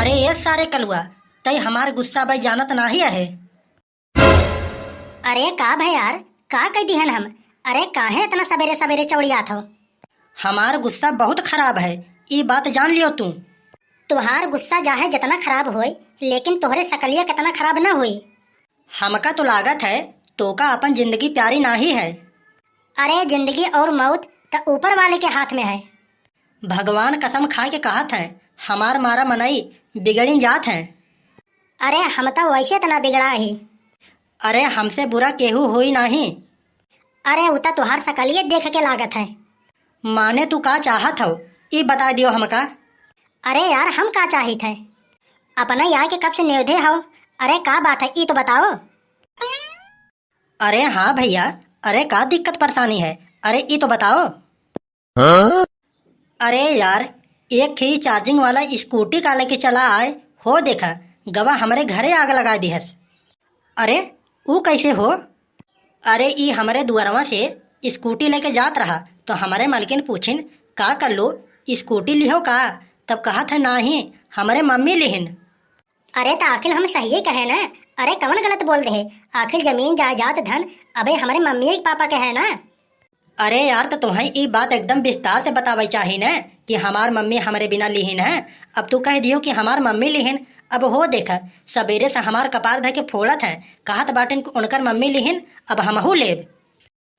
अरे ये सारे कलुआ तई हमार गुस्सा भाई जानत नाही है। अरे का भाई यार, का कह दिहन हम? अरे काहे इतना सवेरे सवेरे चौड़ियात हो? हमार गुस्सा बहुत खराब है, ये बात जान लियो तू। तुहार गुस्सा जाहे जितना खराब होई, लेकिन तोहरे सकलिया कितना खराब न हुई। हमका तो लागत है तो का अपन जिंदगी प्यारी नाही है। अरे जिंदगी और मौत तो ऊपर वाले के हाथ में है। भगवान कसम खा के कहत है हमार मारा मनई बिगड़िन जात है। अरे हम तो वैसे तना बिगड़ा ही। अरे हमसे बुरा केहू होई नहीं। अरे उता तुहार सकलियत देख के लागत है। माने तू का चाहत हो ये बता दियो हमका। अरे यार हम का चाहित है? अपना यहाँ के कब से न्योधे हो? अरे का बात है ये तो बताओ। अरे हाँ भैया, अरे का दिक्कत परेशानी है, अरे ये तो बताओ। अरे यार एक ही चार्जिंग वाला स्कूटी का लेके चला आए हो, देखा गवा हमारे घरे आग लगा दी है। अरे वो कैसे हो? अरे ये हमारे दुआरवा से स्कूटी लेके जात रहा तो हमारे मालकिन पूछिन का कर लो स्कूटी लिहो का, तब कहा था नहीं हमारे मम्मी लिहिन। अरे तो आखिर हम सही कहे ना? अरे कौन गलत बोल रहे? आखिर जमीन जायदाद धन अबे हमारे मम्मी पापा के है ना। अरे यार तो तुम्हें ये बात एकदम विस्तार से बतावे चाहिए ना कि हमार मम्मी हमारे बिना लिहिन है। अब तू कह दियो कि हमार मम्मी लिहिन। अब हो देखा सवेरे से हमार कपार धर के फोड़त है, कहत बाटन उनकर मम्मी लिहिन, अब हमहू लेब।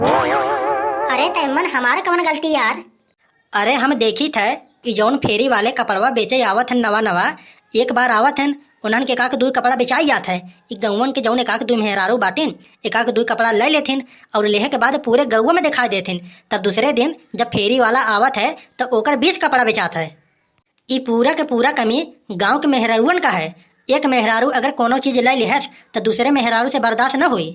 अरे तैमन हमार कौन गलती यार? अरे हम देखी थे कि जौन फेरी वाले कपड़वा बेचे आवत हन नवा नवा, एक बार आवत हन उन्हन के एकाक दुई कपड़ा बेचाई जात है। गौवन के जौन एकाक दुई मेहरारू बाटिन एकाक दुई कपड़ा ले लेथिन और लेहे के बाद पूरे गौवा में दिखा देथिन। तब दूसरे दिन जब फेरी वाला आवत है तो ओकर 20 कपड़ा बेचात है। ये पूरा के पूरा कमी गांव के मेहरारूअन का है। एक मेहरारू अगर कोनो चीज ले लिहस तो दूसरे मेहरारू से बर्दाश्त न हुई।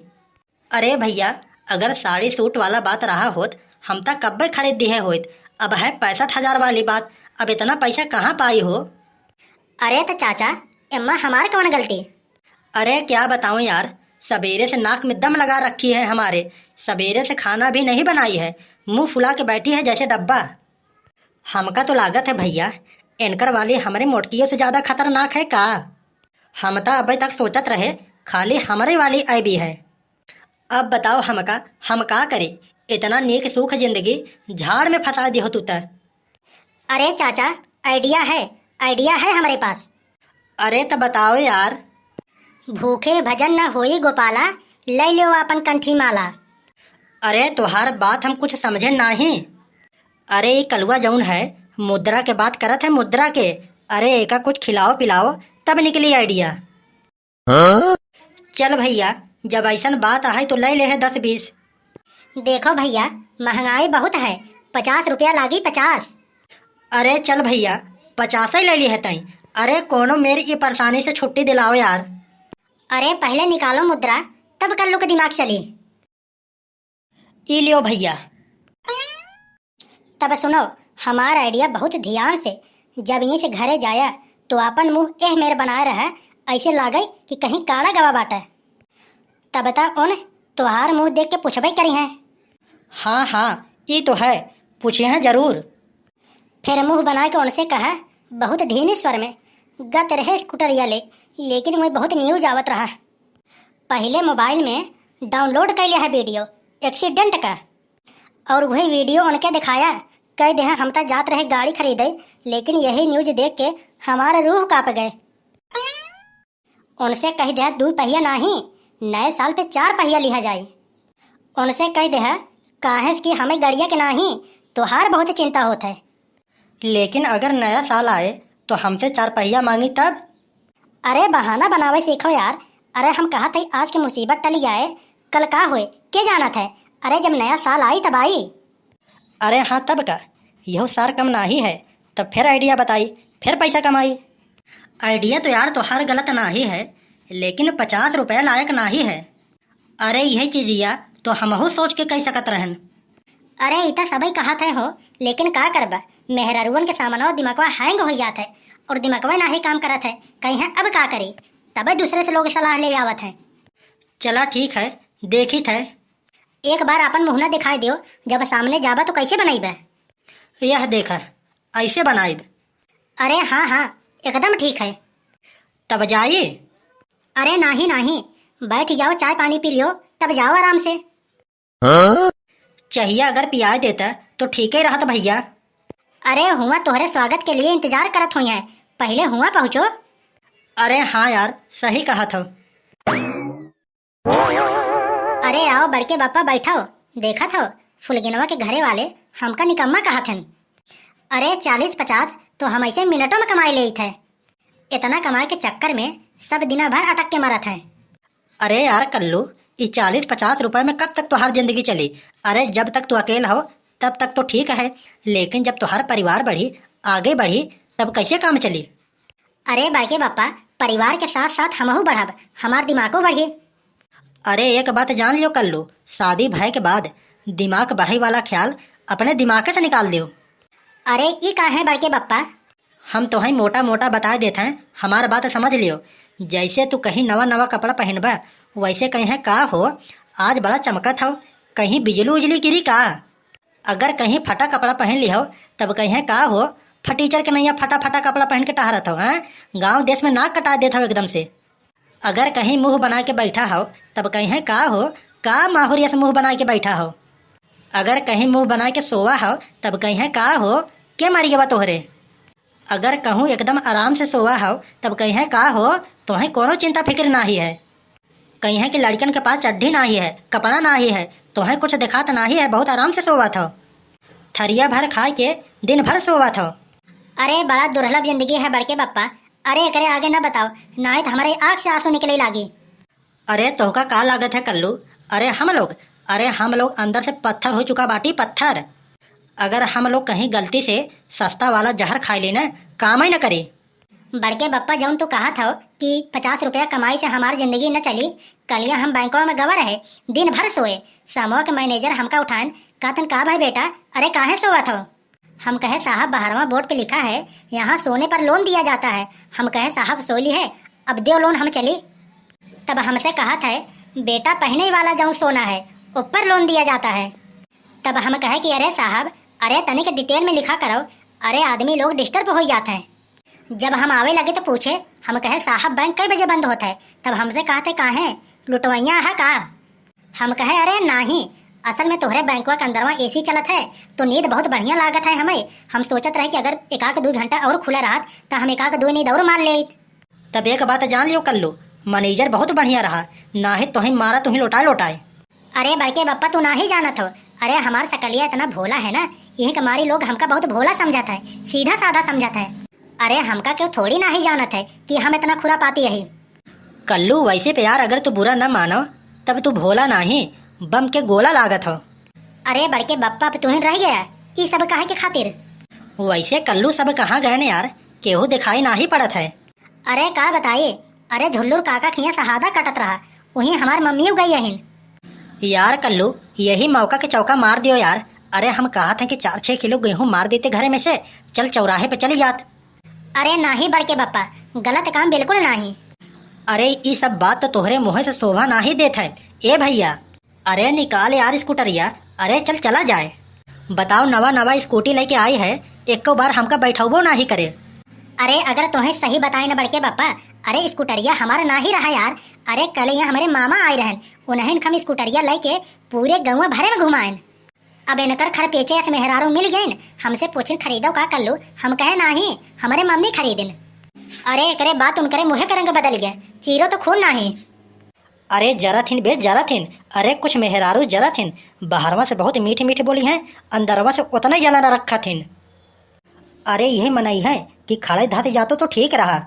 अरे भैया अगर साड़ी सूट वाला बात रहा होत हम तक कब्बे खरीद दिए होत। अब है 65,000 वाली बात, अब इतना पैसा कहाँ पाई हो? अरे तो चाचा एम्मा हमार कौन गलती? अरे क्या बताऊं यार, सवेरे से नाक में दम लगा रखी है हमारे, सवेरे से खाना भी नहीं बनाई है, मुंह फुला के बैठी है जैसे डब्बा। हमका तो लागत है भैया एनकर वाली हमारे मोटकियों से ज़्यादा खतरनाक है का? हम तो अभी तक सोचत रहे खाली हमारे वाली ऐबी है। अब बताओ हमका हम का करे? इतना नेक सुख जिंदगी झाड़ में फंसा दी हो तू तो। अरे चाचा आइडिया है हमारे पास। अरे तो बताओ यार। भूखे भजन न होई गोपाला, ले लो अपन कंठी माला। अरे तुहार बात हम कुछ समझे नहीं। अरे ये कलुआ जौन है मुद्रा के बात करत है, मुद्रा के। अरे एका कुछ खिलाओ पिलाओ तब निकली आइडिया। चल भैया जब ऐसा बात है तो ले ले है 10-20। देखो भैया महंगाई बहुत है, 50 रुपया लागी 50। अरे चल भैया 50 ही ले ली है तई। अरे कोनो मेरी ये परेशानी से छुट्टी दिलाओ यार। अरे पहले निकालो मुद्रा तब कल्लू के दिमाग चली। ई लियो भैया। तब सुनो हमारा आइडिया बहुत ध्यान से। जब यहीं से घरे जाया तो अपन मुंह एह मेरे बनाए रहा, ऐसे लागे कि कहीं काला गवा बाटा। तब तक उन तुहार मुंह देख के पूछबे करी है। हाँ हाँ ये तो है, पूछे हैं जरूर। फिर मुंह बना के उनसे कहा बहुत धीमी स्वर में, गत रहे स्कूटरिया लेकिन वही बहुत न्यूज आवत रहा। पहले मोबाइल में डाउनलोड कर लिया है वीडियो एक्सीडेंट का, और वही वीडियो उनके दिखाया। कह दे हम तो जात रहे गाड़ी खरीदे, लेकिन यही न्यूज देख के हमारा रूह कांप गए। उनसे कह दे 2 पहिया नहीं, नए साल पे 4 पहिया लिया जाए। उनसे कह दे काहे कि हमें गड़िया के नहीं तुहार बहुत चिंता होता है। लेकिन अगर नया साल आए तो हमसे 4 पहिया मांगी तब? अरे बहाना बनावे सीखो यार। अरे हम कहा थे आज की मुसीबत टली जाए, कल का हुए के जाना था। अरे जब नया साल आई तब आई। अरे हाँ तब का यह सार कम नहीं है, तब फिर आइडिया बताई, फिर पैसा कमाई। आइडिया तो यार तोहार गलत नहीं है, लेकिन 50 रुपया लायक नहीं है। अरे यही चीजिया तो हमहू सोच के कह सकत रहन। अरे इतना सबई कहा थे हो, लेकिन का करबा मेहरारूअन के सामने दिमागवा हैंग हो जाता है और दिमागवा ना ही काम करत है। कहीं है अब का करी, तब दूसरे से लोग सलाह ले आवत है। चला ठीक है देखी थे। एक बार अपन मुँह न दिखाई दियो, जब सामने जाबा तो कैसे बनाईबा? यह देखा ऐसे बनाइब। अरे हाँ हाँ एकदम ठीक है। तब जाइए। अरे नहीं नहीं, बैठ जाओ, चाय पानी पी लियो, तब जाओ आराम से। चाहिए अगर पिया देता तो ठीक ही रहता भैया। अरे हुआ तोहरे स्वागत के लिए इंतजार करत हुई है, पहले हुआ पहुँचो। अरे हाँ यार, सही कहा था। अरे आओ बड़के बापा बैठाओ, देखा था फुलगिनवा के घरे वाले हमका निकम्मा कहा थे। अरे 40-50 तो हम ऐसे मिनटों में कमाई ले थे, इतना कमाई के चक्कर में सब दिना भर अटक के मरत है। अरे यार कल्लू, ये 40-50 रुपए में कब तक तुहार जिंदगी चली? अरे जब तक तू अकेला हो तब तक तो ठीक है, लेकिन जब तुहार परिवार बढ़ी, आगे बढ़ी, तब कैसे काम चली? अरे बड़के बापा, परिवार के साथ साथ हमहू बढ़ब, हमार दिमागो बढ़ी। अरे एक बात जान लियो कल्लू, शादी भय के बाद दिमाग बढ़ाई वाला ख्याल अपने दिमाग से निकाल दियो। अरे ये का है बड़के बापा? हम तो ही मोटा मोटा बता देते हैं, हमार बात समझ लियो। जैसे तू कहीं नवा नवा कपड़ा पहनबा, वैसे कहीं है का हो आज बड़ा चमकत हो, कहीं बिजली उजली गिरी का? अगर कहीं फटा कपड़ा पहन ली हो तब कहीं है का हो फटीचर के नहीं फटा फटा कपड़ा पहन के टहरत हो, हैं? गाँव देश में नाक कटा देता हो एकदम से। अगर कहीं मुंह बना के बैठा हो तब कहीं है का हो का माहौरिया से मुंह बना के बैठा हो। अगर कहीं मुंह बना के सोवा हो तब कहीं है का हो के मारिएगा तोहरे। अगर कहूँ एकदम आराम से सोवा हो तब कहीं है का हो तुम्हें कोनो चिंता फिक्र ना ही है। कहीं है कि लड़कन के पास चड्ढी ना ही है, कपड़ा ना ही है, तुम्हें कुछ दिखात ना ही है, बहुत आराम से सोवा था, थरिया भर खा के दिन भर सोवा था। अरे बड़ा दुर्लभ जिंदगी है बड़के बापा। अरे करे आगे ना बताओ, ना तो हमारे आँख से आंसू निकले लागी। अरे तोहका का लागत है कल्लू? अरे हम लोग अंदर से पत्थर हो चुका बाटी, पत्थर। अगर हम लोग कहीं गलती से सस्ता वाला जहर खा लेना, काम ही न करे। बड़के बप्पा जौन तो कहा था कि 50 रुपया कमाई से हमारी जिंदगी न चली, कलिया हम बैंकों में गवा रहे, दिन भर सोए, समूह के मैनेजर हमका उठान, कहतन का भाई बेटा, अरे काहे सोवा था? हम कहे साहब 12वां बोर्ड पे लिखा है यहाँ सोने पर लोन दिया जाता है। हम कहे साहब सो ली है, अब दो लोन हम चली। तब हमसे कहा था बेटा पहने वाला जौन सोना है ऊपर लोन दिया जाता है। तब हम कहे कि अरे साहब, अरे तनिक डिटेल में लिखा करो, अरे आदमी लोग डिस्टर्ब हो जाते हैं। जब हम आवे लगे तो पूछे, हम कहे साहब बैंक कई बजे बंद होता है? तब हमसे कहते काहे लुटवैया है का? हम कहे अरे नहीं, असल में तोहरे बैंकवा के अंदरवा एसी चलत है तो नींद बहुत बढ़िया लागत है हमें। हम सोचत रहे कि अगर 1-2 घंटा और खुला रहत तो हम 1-2 नींद और मार ले। तब एक बात जान लियो कल्लू, मैनेजर बहुत बढ़िया रहा, ना ही तुही मारा तुही लौटाए। अरे बड़के बप्पा तू ना ही जानत हो, अरे हमार सकलिया इतना भोला है ना, यही कमारी लोग हमका बहुत भोला समझत है, सीधा साधा समझत है। अरे हमका क्यों थोड़ी ना ही जानत है कि हम इतना खुरापाती है। कल्लू वैसे पे यार अगर तू बुरा न मानो तब तू भोला नहीं, बम के गोला लागत हो। अरे बड़के बप्पा पे तुहिन रह गया, ये सब काहे के खातिर? वैसे कल्लू सब कहाँ गए ने यार, केहू दिखाई ना ही पड़त है। अरे का बताइए, अरे झुल्लुर काका खिया शहादा कटत रहा, वहीं हमार मम्मी गई है। यार कल्लू यही मौका के चौका मार दियो यार। अरे हम कहा था कि 4-6 किलो गेहूं मार देते घरे में से, चल चौराहे पे चली जात। अरे नहीं बड़के बप्पा, गलत काम बिल्कुल नहीं। अरे ये सब बात तो तोहरे मुँह से शोभा ना ही देता है। ए भैया, अरे निकाल यार स्कूटरिया, अरे चल चला जाए। बताओ नवा स्कूटी लेके आई है, एक बार हमका बैठाबो ना ही करे। अरे अगर तुम्हें सही बताए ना बड़के बप्पा, अरे स्कूटरिया हमारा ना ही रहा यार। अरे कल यहाँ हमारे मामा आए रहन, उन्हें हम स्कूटरिया लेके पूरे गाँव भरे में घुमाएन। अब इनकर खर पेचे ऐसे मेहरारू मिल गए, हमसे पूछन खरीदो का कर लो, हम कहे नहीं हमारे मम्मी खरीदिन। अरे करे बात उनकरे मुँह का रंग बदल गया, चीरो तो खून नहीं। अरे जरा थिन बे जरा थिन, अरे कुछ मेहरारू जरा थिन, बाहरवा से बहुत मीठी मीठी बोली हैं, अंदरवा से उतना जला रखा थिन। अरे यही मनाई है कि खड़े धाते जातो तो ठीक रहा।